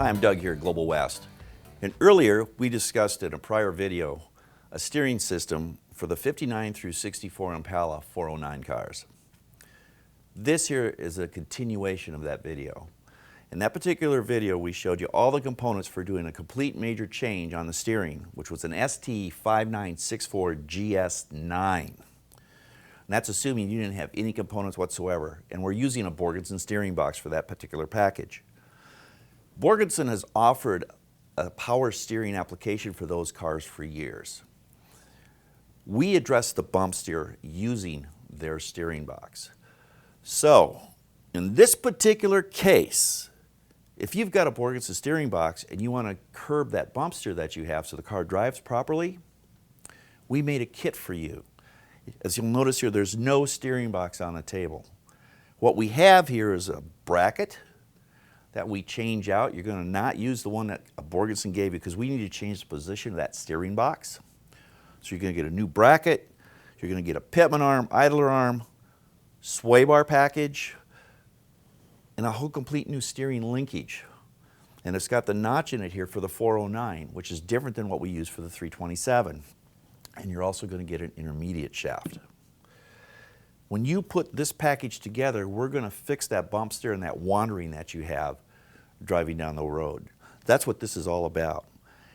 Hi, I'm Doug here at Global West. And earlier, we discussed in a prior video a steering system for the 59 through 64 Impala 409 cars. This here is a continuation of that video. In that particular video, we showed you all the components for doing a complete major change on the steering, which was an ST5964 GS9. And that's assuming you didn't have any components whatsoever, and we're using a Borgenson steering box for that particular package. Borgenson has offered a power steering application for those cars for years. We addressed the bump steer using their steering box. So, in this particular case, if you've got a Borgenson steering box and you want to curb that bump steer that you have so the car drives properly, we made a kit for you. As you'll notice here, there's no steering box on the table. What we have here is a bracket that we change out. You're going to not use the one that Borgenson gave you because we need to change the position of that steering box. So you're going to get a new bracket, you're going to get a pitman arm, idler arm, sway bar package, and a whole complete new steering linkage. And it's got the notch in it here for the 409, which is different than what we use for the 327. And you're also going to get an intermediate shaft. When you put this package together, we're going to fix that bump steer and that wandering that you have driving down the road. That's what this is all about.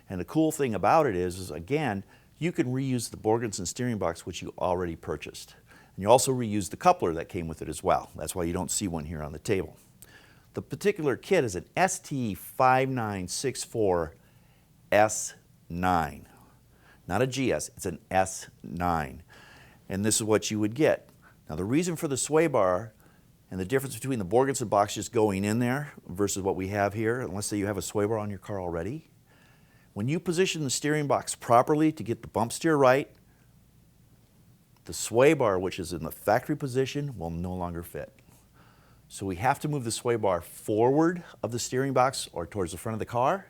And the cool thing about it is again, you can reuse the Borgenson steering box which you already purchased. And you also reuse the coupler that came with it as well. That's why you don't see one here on the table. The particular kit is an ST5964 S9. Not a GS, it's an S9. And this is what you would get. Now the reason for the sway bar and the difference between the Borgenson box just going in there versus what we have here, and let's say you have a sway bar on your car already, when you position the steering box properly to get the bump steer right, the sway bar, which is in the factory position, will no longer fit. So we have to move the sway bar forward of the steering box or towards the front of the car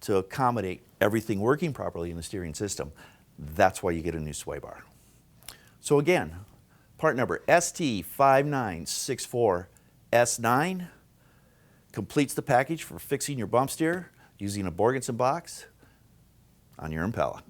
to accommodate everything working properly in the steering system. That's why you get a new sway bar. So again, part number ST5964 S9 completes the package for fixing your bump steer using a Borgenson box on your Impala.